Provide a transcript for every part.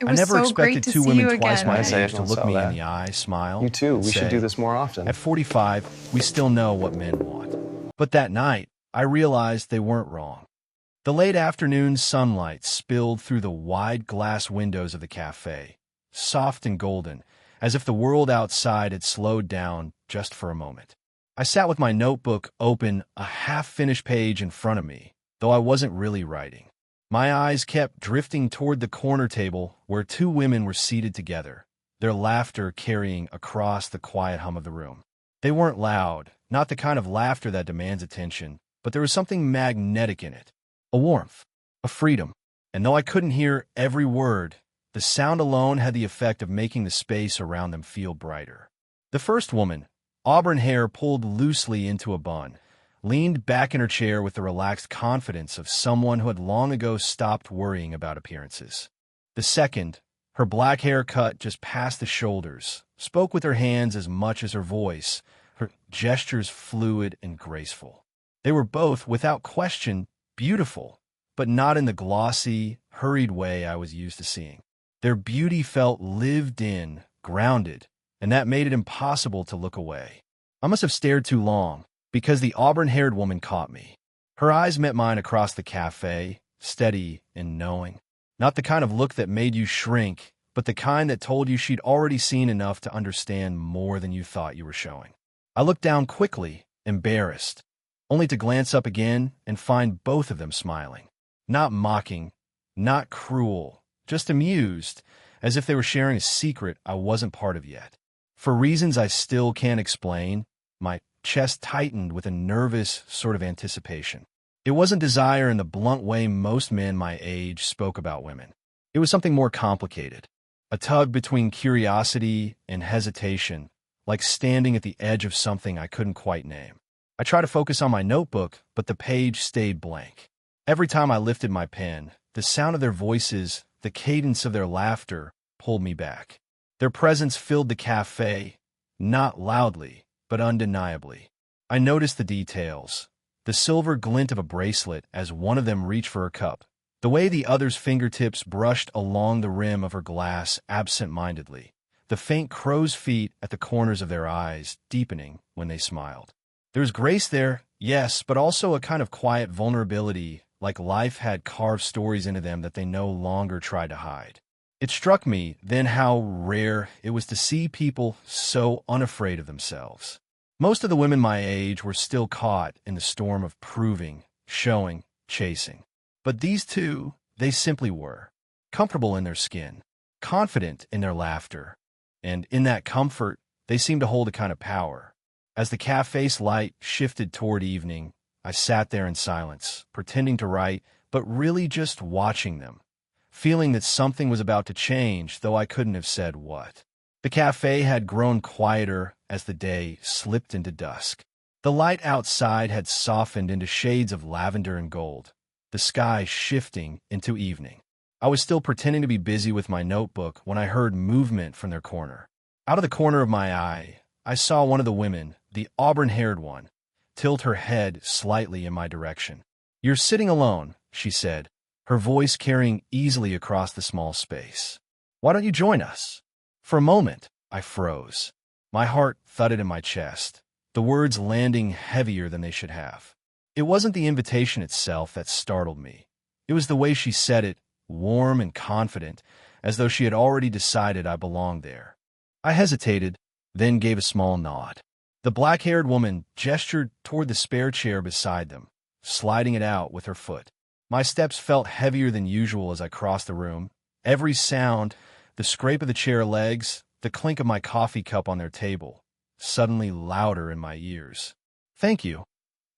It I was never so great expected to two see women you twice again. my Nice, I age to don't look saw me in that. the eye, smile. You too. and We should say, do this more often. At 45, we still know what men want. But that night, I realized they weren't wrong. The late afternoon sunlight spilled through the wide glass windows of the cafe, soft and golden, as if the world outside had slowed down just for a moment. I sat with my notebook open, a half-finished page in front of me, though I wasn't really writing. My eyes kept drifting toward the corner table where two women were seated together, their laughter carrying across the quiet hum of the room. They weren't loud, not the kind of laughter that demands attention, but there was something magnetic in it, a warmth, a freedom. And though I couldn't hear every word, the sound alone had the effect of making the space around them feel brighter. The first woman, auburn hair pulled loosely into a bun, leaned back in her chair with the relaxed confidence of someone who had long ago stopped worrying about appearances. The second, her black hair cut just past the shoulders, spoke with her hands as much as her voice, her gestures fluid and graceful. They were both, without question, beautiful, but not in the glossy, hurried way I was used to seeing. Their beauty felt lived in, grounded, and that made it impossible to look away. I must have stared too long, because the auburn-haired woman caught me. Her eyes met mine across the cafe, steady and knowing. Not the kind of look that made you shrink, but the kind that told you she'd already seen enough to understand more than you thought you were showing. I looked down quickly, embarrassed, only to glance up again and find both of them smiling. Not mocking, not cruel, just amused, as if they were sharing a secret I wasn't part of yet. For reasons I still can't explain, my chest tightened with a nervous sort of anticipation. It wasn't desire in the blunt way most men my age spoke about women. It was something more complicated, a tug between curiosity and hesitation, like standing at the edge of something I couldn't quite name. I tried to focus on my notebook, but the page stayed blank. Every time I lifted my pen, the sound of their voices, the cadence of their laughter, pulled me back. Their presence filled the cafe, not loudly, but undeniably. I noticed the details, the silver glint of a bracelet as one of them reached for her cup, the way the other's fingertips brushed along the rim of her glass absent-mindedly, the faint crow's feet at the corners of their eyes deepening when they smiled. There was grace there, yes, but also a kind of quiet vulnerability, like life had carved stories into them that they no longer tried to hide. It struck me then how rare it was to see people so unafraid of themselves. Most of the women my age were still caught in the storm of proving, showing, chasing. But these two, they simply were. Comfortable in their skin, confident in their laughter, and in that comfort, they seemed to hold a kind of power. As the cafe's light shifted toward evening, I sat there in silence, pretending to write, but really just watching them, feeling that something was about to change, though I couldn't have said what. The cafe had grown quieter as the day slipped into dusk. The light outside had softened into shades of lavender and gold, the sky shifting into evening. I was still pretending to be busy with my notebook when I heard movement from their corner. Out of the corner of my eye, I saw one of the women, the auburn-haired one, tilt her head slightly in my direction. "You're sitting alone," she said, her voice carrying easily across the small space. "Why don't you join us?" For a moment, I froze. My heart thudded in my chest, the words landing heavier than they should have. It wasn't the invitation itself that startled me. It was the way she said it, warm and confident, as though she had already decided I belonged there. I hesitated, then gave a small nod. The black-haired woman gestured toward the spare chair beside them, sliding it out with her foot. My steps felt heavier than usual as I crossed the room. Every sound, the scrape of the chair legs, the clink of my coffee cup on their table, suddenly louder in my ears. "Thank you,"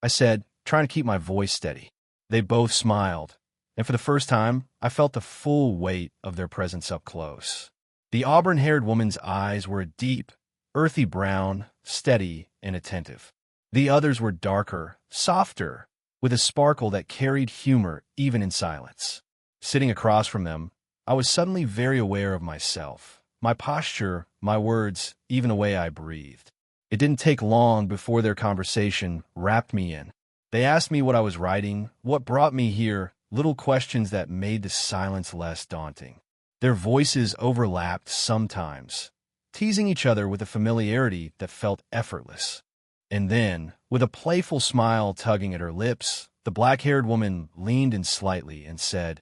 I said, trying to keep my voice steady. They both smiled, and for the first time, I felt the full weight of their presence up close. The auburn-haired woman's eyes were a deep, earthy brown, steady and attentive. The others were darker, softer, with a sparkle that carried humor even in silence. Sitting across from them, I was suddenly very aware of myself, my posture, my words, even the way I breathed. It didn't take long before their conversation wrapped me in. They asked me what I was writing, what brought me here, little questions that made the silence less daunting. Their voices overlapped sometimes, teasing each other with a familiarity that felt effortless. And then, with a playful smile tugging at her lips, the black-haired woman leaned in slightly and said,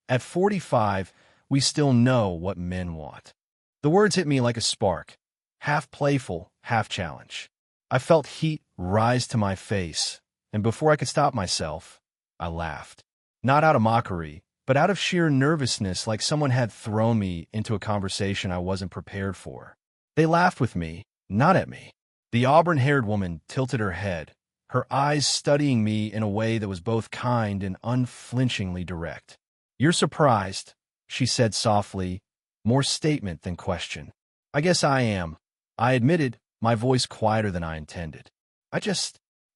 "At 45, we still know what men want." The words hit me like a spark, half playful, half challenge. I felt heat rise to my face, and before I could stop myself, I laughed. Not out of mockery, but out of sheer nervousness, like someone had thrown me into a conversation I wasn't prepared for. They laughed with me, not at me. The auburn-haired woman tilted her head, her eyes studying me in a way that was both kind and unflinchingly direct. "You're surprised," she said softly, more statement than question. "I guess I am," I admitted, my voice quieter than I intended. I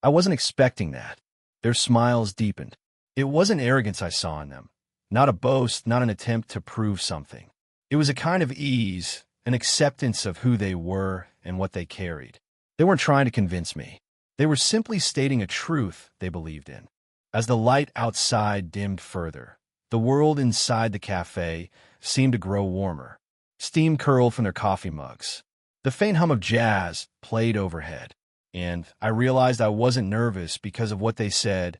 wasn't expecting that." Their smiles deepened. It wasn't arrogance I saw in them. Not a boast, not an attempt to prove something. It was a kind of ease, an acceptance of who they were and what they carried. They weren't trying to convince me. They were simply stating a truth they believed in. As the light outside dimmed further, the world inside the cafe seemed to grow warmer. Steam curled from their coffee mugs. The faint hum of jazz played overhead, and I realized I wasn't nervous because of what they said.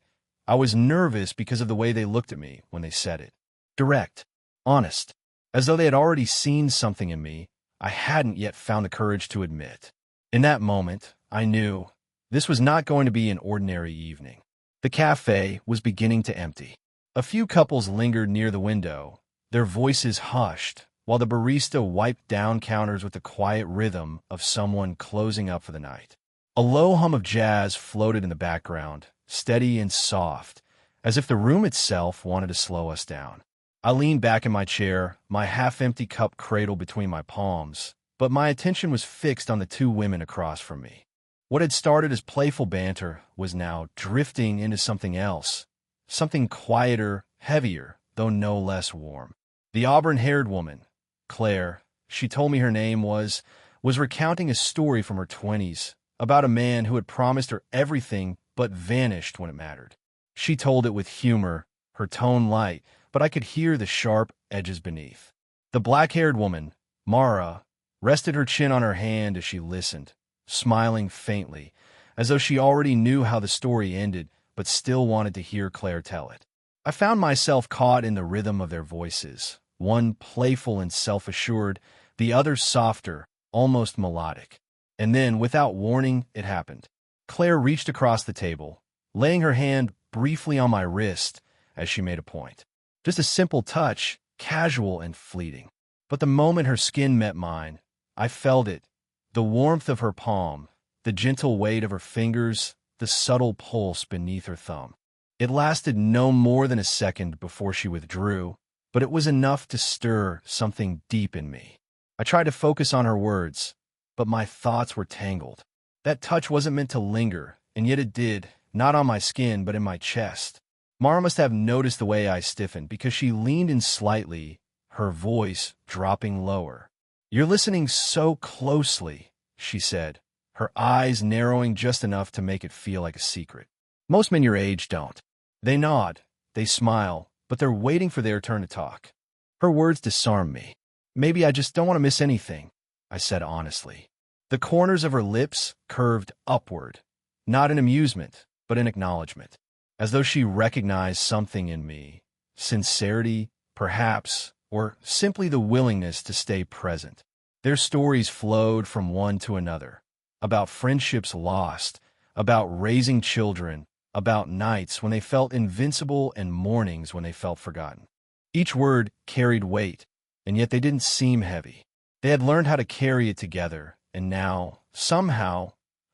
I was nervous because of the way they looked at me when they said it. Direct, honest, as though they had already seen something in me I hadn't yet found the courage to admit. In that moment, I knew this was not going to be an ordinary evening. The cafe was beginning to empty. A few couples lingered near the window, their voices hushed, while the barista wiped down counters with the quiet rhythm of someone closing up for the night. A low hum of jazz floated in the background, steady and soft, as if the room itself wanted to slow us down. I leaned back in my chair, my half-empty cup cradled between my palms, but my attention was fixed on the two women across from me. What had started as playful banter was now drifting into something else, something quieter, heavier, though no less warm. The auburn-haired woman, Claire, she told me her name was recounting a story from her 20s about a man who had promised her everything but vanished when it mattered. She told it with humor, her tone light, but I could hear the sharp edges beneath. The black-haired woman, Mara, rested her chin on her hand as she listened, smiling faintly, as though she already knew how the story ended, but still wanted to hear Claire tell it. I found myself caught in the rhythm of their voices, one playful and self-assured, the other softer, almost melodic. And then, without warning, it happened. Claire reached across the table, laying her hand briefly on my wrist as she made a point. Just a simple touch, casual and fleeting. But the moment her skin met mine, I felt it. The warmth of her palm, the gentle weight of her fingers, the subtle pulse beneath her thumb. It lasted no more than a second before she withdrew, but it was enough to stir something deep in me. I tried to focus on her words, but my thoughts were tangled. That touch wasn't meant to linger, and yet it did, not on my skin, but in my chest. Mara must have noticed the way I stiffened, because she leaned in slightly, her voice dropping lower. "You're listening so closely," she said, her eyes narrowing just enough to make it feel like a secret. "Most men your age don't. They nod, they smile, but they're waiting for their turn to talk." Her words disarmed me. "Maybe I just don't want to miss anything," I said honestly. The corners of her lips curved upward, not in amusement, but in acknowledgement, as though she recognized something in me. Sincerity, perhaps, or simply the willingness to stay present. Their stories flowed from one to another, about friendships lost, about raising children, about nights when they felt invincible and mornings when they felt forgotten. Each word carried weight, and yet they didn't seem heavy. They had learned how to carry it together, and now, somehow,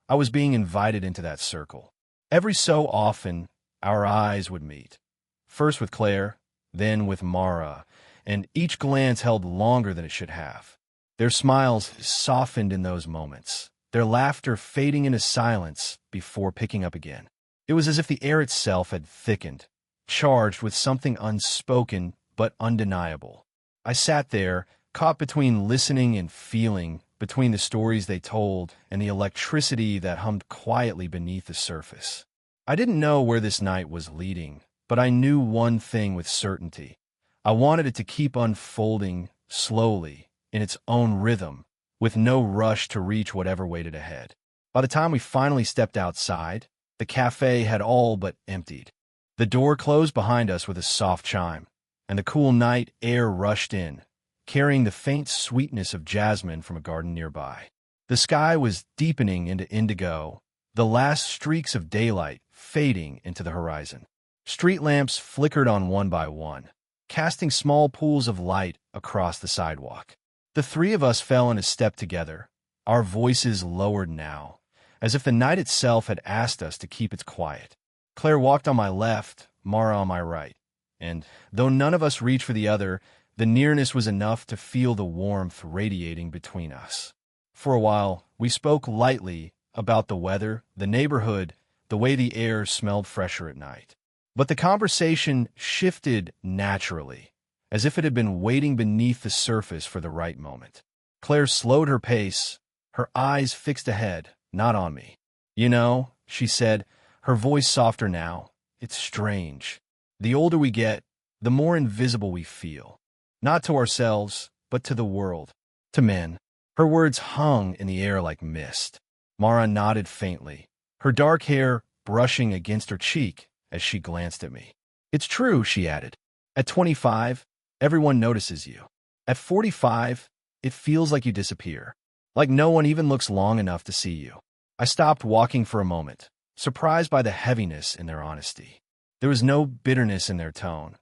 I was being invited into that circle. Every so often, our eyes would meet. First with Claire, then with Mara, and each glance held longer than it should have. Their smiles softened in those moments, their laughter fading into silence before picking up again. It was as if the air itself had thickened, charged with something unspoken but undeniable. I sat there, caught between listening and feeling, between the stories they told and the electricity that hummed quietly beneath the surface. I didn't know where this night was leading, but I knew one thing with certainty. I wanted it to keep unfolding slowly, in its own rhythm, with no rush to reach whatever waited ahead. By the time we finally stepped outside, the cafe had all but emptied. The door closed behind us with a soft chime, and the cool night air rushed in, carrying the faint sweetness of jasmine from a garden nearby. The sky was deepening into indigo, the last streaks of daylight fading into the horizon. Street lamps flickered on one by one, casting small pools of light across the sidewalk. The three of us fell in a step together, our voices lowered now, as if the night itself had asked us to keep its quiet. Claire walked on my left, Mara on my right, and, though none of us reached for the other, the nearness was enough to feel the warmth radiating between us. For a while, we spoke lightly about the weather, the neighborhood, the way the air smelled fresher at night. But the conversation shifted naturally, as if it had been waiting beneath the surface for the right moment. Claire slowed her pace, her eyes fixed ahead, not on me. "You know," she said, her voice softer now, "it's strange. The older we get, the more invisible we feel. Not to ourselves, but to the world, to men." Her words hung in the air like mist. Mara nodded faintly, her dark hair brushing against her cheek as she glanced at me. "It's true," she added. "At 25, everyone notices you. At 45, it feels like you disappear. Like no one even looks long enough to see you." I stopped walking for a moment, surprised by the heaviness in their honesty. There was no bitterness in their tone,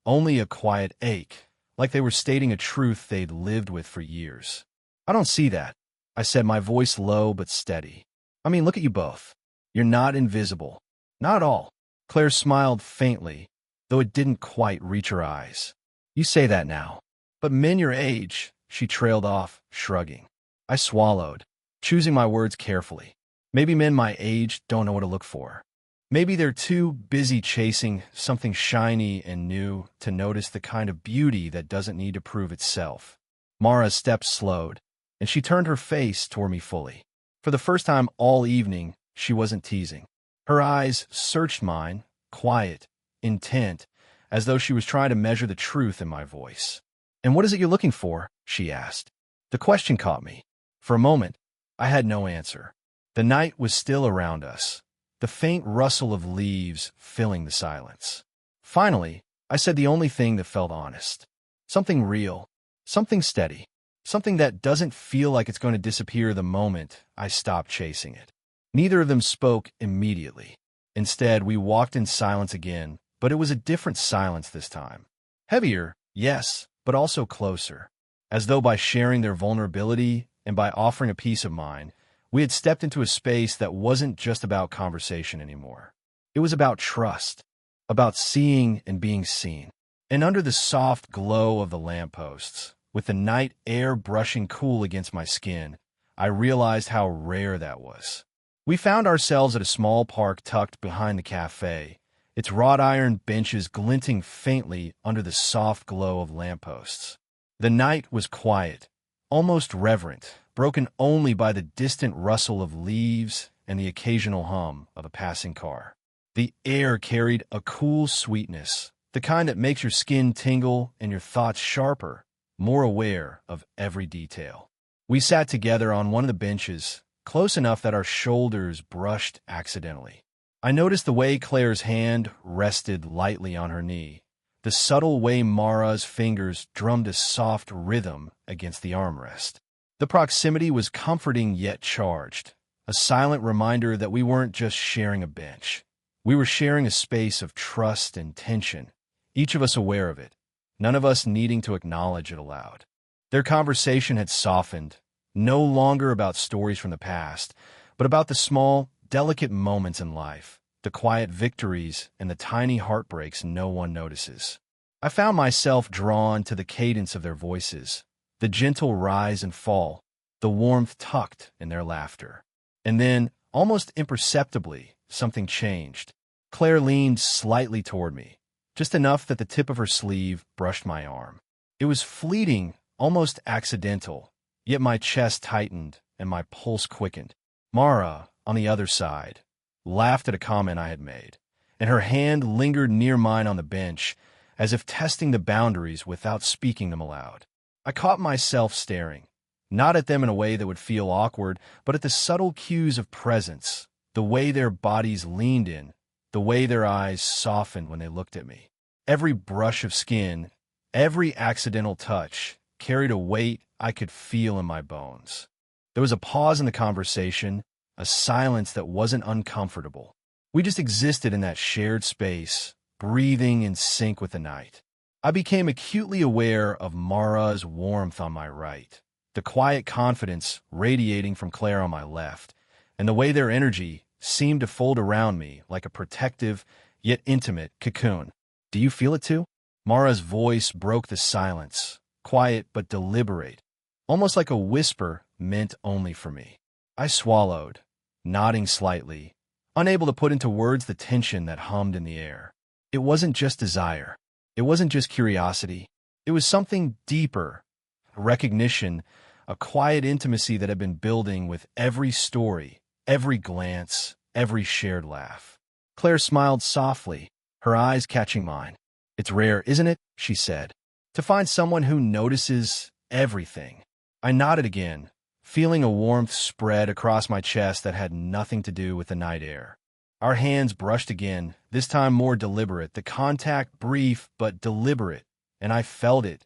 only a quiet ache, like they were stating a truth they'd lived with for years. "I don't see that," I said, my voice low but steady. "I mean, look at you both. You're not invisible. Not at all." Claire smiled faintly, though it didn't quite reach her eyes. "You say that now. But men your age," she trailed off, shrugging. I swallowed, choosing my words carefully. Maybe men my age don't know what to look for. Maybe they're too busy chasing something shiny and new to notice the kind of beauty that doesn't need to prove itself. Mara's steps slowed, and she turned her face toward me fully. For the first time all evening, she wasn't teasing. Her eyes searched mine, quiet, intent, as though she was trying to measure the truth in my voice. "And what is it you're looking for?" she asked. The question caught me. For a moment, I had no answer. The night was still around us, the faint rustle of leaves filling the silence. Finally, I said the only thing that felt honest. Something real, something steady, something that doesn't feel like it's going to disappear the moment I stop chasing it. Neither of them spoke immediately. Instead, we walked in silence again, but it was a different silence this time. Heavier, yes, but also closer. As though by sharing their vulnerability and by offering a piece of mind, we had stepped into a space that wasn't just about conversation anymore. It was about trust, about seeing and being seen. And under the soft glow of the lampposts, with the night air brushing cool against my skin, I realized how rare that was. We found ourselves at a small park tucked behind the cafe, its wrought iron benches glinting faintly under the soft glow of lampposts. The night was quiet, almost reverent, broken only by the distant rustle of leaves and the occasional hum of a passing car. The air carried a cool sweetness, the kind that makes your skin tingle and your thoughts sharper, more aware of every detail. We sat together on one of the benches, close enough that our shoulders brushed accidentally. I noticed the way Claire's hand rested lightly on her knee, the subtle way Mara's fingers drummed a soft rhythm against the armrest. The proximity was comforting yet charged, a silent reminder that we weren't just sharing a bench. We were sharing a space of trust and tension, each of us aware of it, none of us needing to acknowledge it aloud. Their conversation had softened, no longer about stories from the past, but about the small, delicate moments in life, the quiet victories and the tiny heartbreaks no one notices. I found myself drawn to the cadence of their voices, the gentle rise and fall, the warmth tucked in their laughter. And then, almost imperceptibly, something changed. Claire leaned slightly toward me, just enough that the tip of her sleeve brushed my arm. It was fleeting, almost accidental, yet my chest tightened and my pulse quickened. Mara, on the other side, laughed at a comment I had made, and her hand lingered near mine on the bench, as if testing the boundaries without speaking them aloud. I caught myself staring, not at them in a way that would feel awkward, but at the subtle cues of presence, the way their bodies leaned in, the way their eyes softened when they looked at me. Every brush of skin, every accidental touch, carried a weight I could feel in my bones. There was a pause in the conversation, a silence that wasn't uncomfortable. We just existed in that shared space, breathing in sync with the night. I became acutely aware of Mara's warmth on my right, the quiet confidence radiating from Claire on my left, and the way their energy seemed to fold around me like a protective, yet intimate cocoon. Do you feel it too? Mara's voice broke the silence, quiet but deliberate, almost like a whisper meant only for me. I swallowed, nodding slightly, unable to put into words the tension that hummed in the air. It wasn't just desire. It wasn't just curiosity. It was something deeper, a recognition, a quiet intimacy that had been building with every story, every glance, every shared laugh. Claire smiled softly, her eyes catching mine. "It's rare, isn't it?" she said, "to find someone who notices everything." I nodded again, feeling a warmth spread across my chest that had nothing to do with the night air. Our hands brushed again, this time more deliberate, the contact brief but deliberate, and I felt it,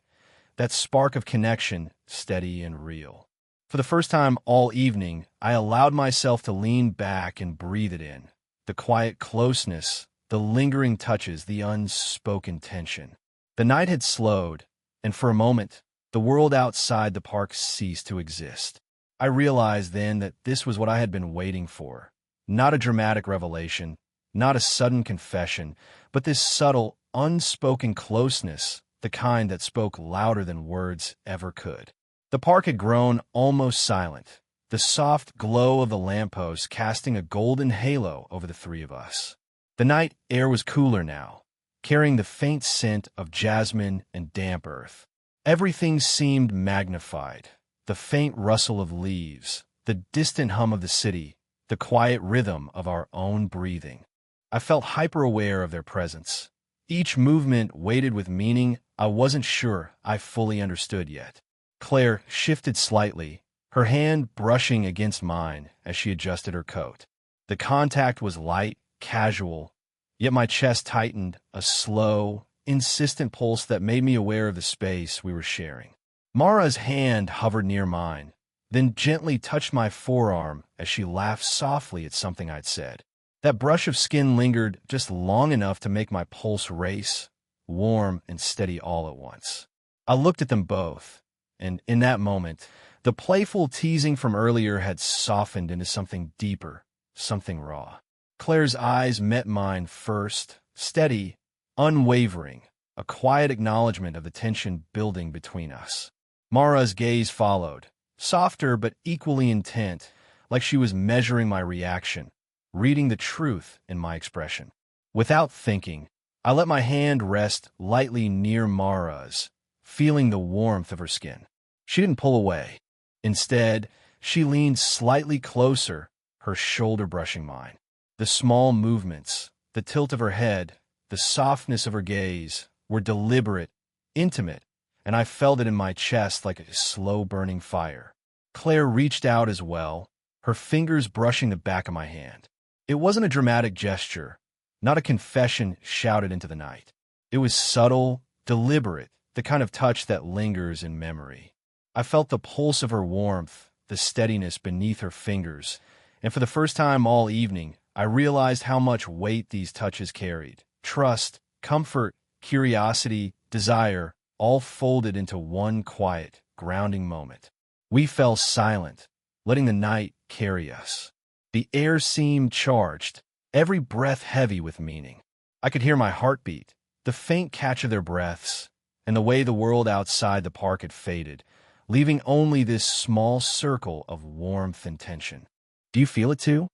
that spark of connection, steady and real. For the first time all evening, I allowed myself to lean back and breathe it in, the quiet closeness, the lingering touches, the unspoken tension. The night had slowed, and for a moment, the world outside the park ceased to exist. I realized then that this was what I had been waiting for. Not a dramatic revelation, not a sudden confession, but this subtle, unspoken closeness, the kind that spoke louder than words ever could. The park had grown almost silent, the soft glow of the lampposts casting a golden halo over the three of us. The night air was cooler now, carrying the faint scent of jasmine and damp earth. Everything seemed magnified, the faint rustle of leaves, the distant hum of the city, the quiet rhythm of our own breathing. I felt hyper-aware of their presence. Each movement weighted with meaning I wasn't sure I fully understood yet. Claire shifted slightly, her hand brushing against mine as she adjusted her coat. The contact was light, casual, yet my chest tightened, a slow, insistent pulse that made me aware of the space we were sharing. Mara's hand hovered near mine, then gently touched my forearm as she laughed softly at something I'd said. That brush of skin lingered just long enough to make my pulse race, warm and steady all at once. I looked at them both, and in that moment, the playful teasing from earlier had softened into something deeper, something raw. Claire's eyes met mine first, steady, unwavering, a quiet acknowledgement of the tension building between us. Mara's gaze followed, softer but equally intent, like she was measuring my reaction, reading the truth in my expression. Without thinking, I let my hand rest lightly near Mara's, feeling the warmth of her skin. She didn't pull away. Instead, she leaned slightly closer, her shoulder brushing mine. The small movements, the tilt of her head, the softness of her gaze were deliberate, intimate, and I felt it in my chest like a slow-burning fire. Claire reached out as well, her fingers brushing the back of my hand. It wasn't a dramatic gesture, not a confession shouted into the night. It was subtle, deliberate, the kind of touch that lingers in memory. I felt the pulse of her warmth, the steadiness beneath her fingers, and for the first time all evening, I realized how much weight these touches carried. Trust, comfort, curiosity, desire, all folded into one quiet, grounding moment. We fell silent, letting the night carry us. The air seemed charged, every breath heavy with meaning. I could hear my heartbeat, the faint catch of their breaths, and the way the world outside the park had faded, leaving only this small circle of warmth and tension. "Do you feel it too?"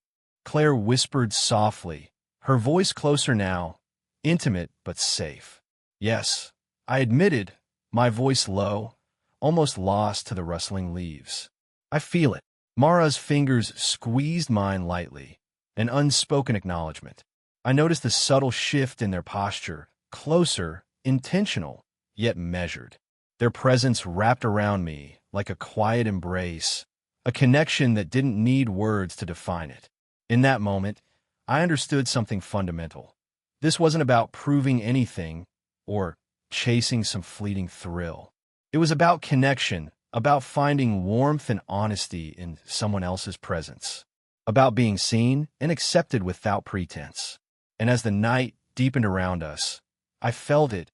Claire whispered softly, her voice closer now, intimate but safe. "Yes," I admitted, my voice low, almost lost to the rustling leaves. "I feel it." Mara's fingers squeezed mine lightly, an unspoken acknowledgement. I noticed the subtle shift in their posture, closer, intentional, yet measured. Their presence wrapped around me like a quiet embrace, a connection that didn't need words to define it. In that moment, I understood something fundamental. This wasn't about proving anything or chasing some fleeting thrill. It was about connection, about finding warmth and honesty in someone else's presence, about being seen and accepted without pretense. And as the night deepened around us, I felt it,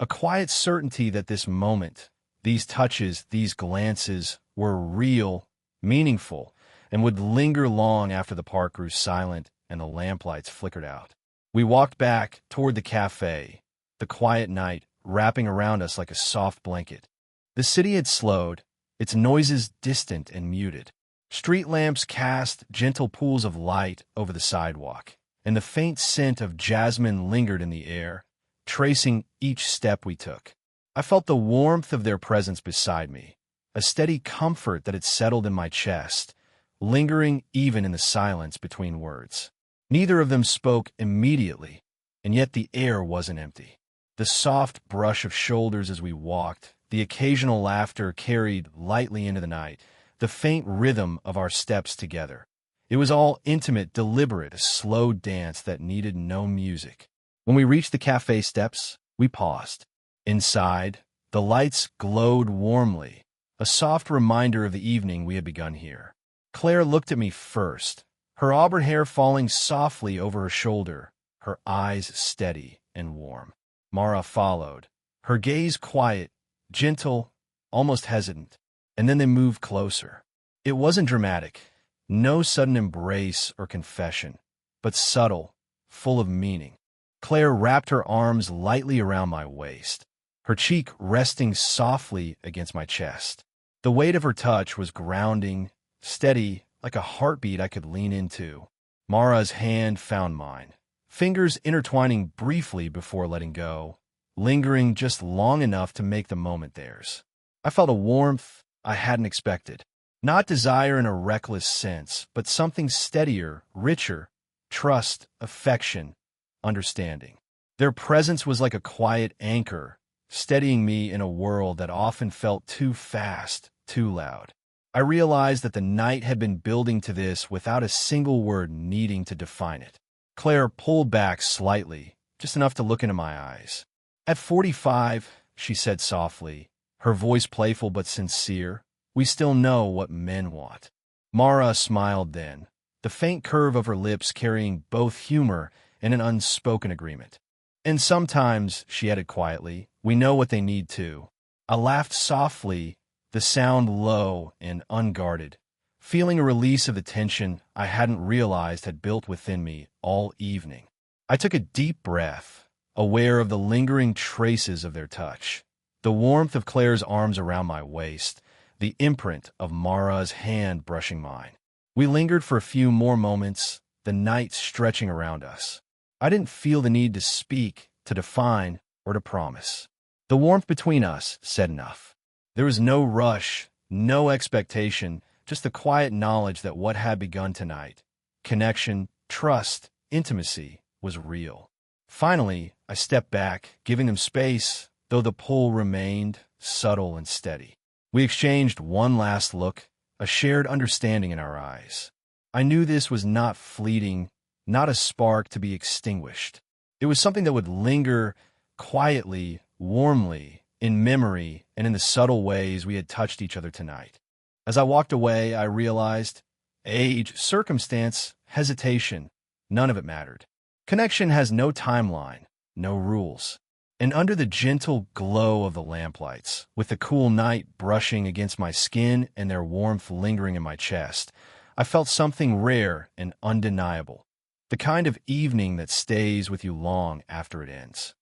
a quiet certainty that this moment, these touches, these glances were real, meaningful, and would linger long after the park grew silent and the lamplights flickered out. We walked back toward the cafe, the quiet night wrapping around us like a soft blanket. The city had slowed, its noises distant and muted. Street lamps cast gentle pools of light over the sidewalk, and the faint scent of jasmine lingered in the air, tracing each step we took. I felt the warmth of their presence beside me, a steady comfort that had settled in my chest, lingering even in the silence between words. Neither of them spoke immediately, and yet the air wasn't empty. The soft brush of shoulders as we walked, the occasional laughter carried lightly into the night, the faint rhythm of our steps together. It was all intimate, deliberate, a slow dance that needed no music. When we reached the cafe steps, we paused. Inside, the lights glowed warmly, a soft reminder of the evening we had begun here. Claire looked at me first, her auburn hair falling softly over her shoulder, her eyes steady and warm. Mara followed, her gaze quiet, gentle, almost hesitant, and then they moved closer. It wasn't dramatic, no sudden embrace or confession, but subtle, full of meaning. Claire wrapped her arms lightly around my waist, her cheek resting softly against my chest. The weight of her touch was grounding, steady, like a heartbeat I could lean into. Mara's hand found mine, fingers intertwining briefly before letting go, lingering just long enough to make the moment theirs. I felt a warmth I hadn't expected. Not desire in a reckless sense, but something steadier, richer, trust, affection, understanding. Their presence was like a quiet anchor, steadying me in a world that often felt too fast, too loud. I realized that the night had been building to this without a single word needing to define it. Claire pulled back slightly, just enough to look into my eyes. "At 45, she said softly, her voice playful but sincere, "we still know what men want." Mara smiled then, the faint curve of her lips carrying both humor and an unspoken agreement. "And sometimes," she added quietly, "we know what they need too." I laughed softly, the sound low and unguarded, feeling a release of the tension I hadn't realized had built within me all evening. I took a deep breath, aware of the lingering traces of their touch, the warmth of Claire's arms around my waist, the imprint of Mara's hand brushing mine. We lingered for a few more moments, the night stretching around us. I didn't feel the need to speak, to define, or to promise. The warmth between us said enough. There was no rush, no expectation, just the quiet knowledge that what had begun tonight, connection, trust, intimacy, was real. Finally, I stepped back, giving them space, though the pull remained subtle and steady. We exchanged one last look, a shared understanding in our eyes. I knew this was not fleeting, not a spark to be extinguished. It was something that would linger quietly, warmly, in memory and in the subtle ways we had touched each other tonight. As I walked away, I realized age, circumstance, hesitation, none of it mattered. Connection has no timeline, no rules. And under the gentle glow of the lamplights, with the cool night brushing against my skin and their warmth lingering in my chest, I felt something rare and undeniable, the kind of evening that stays with you long after it ends.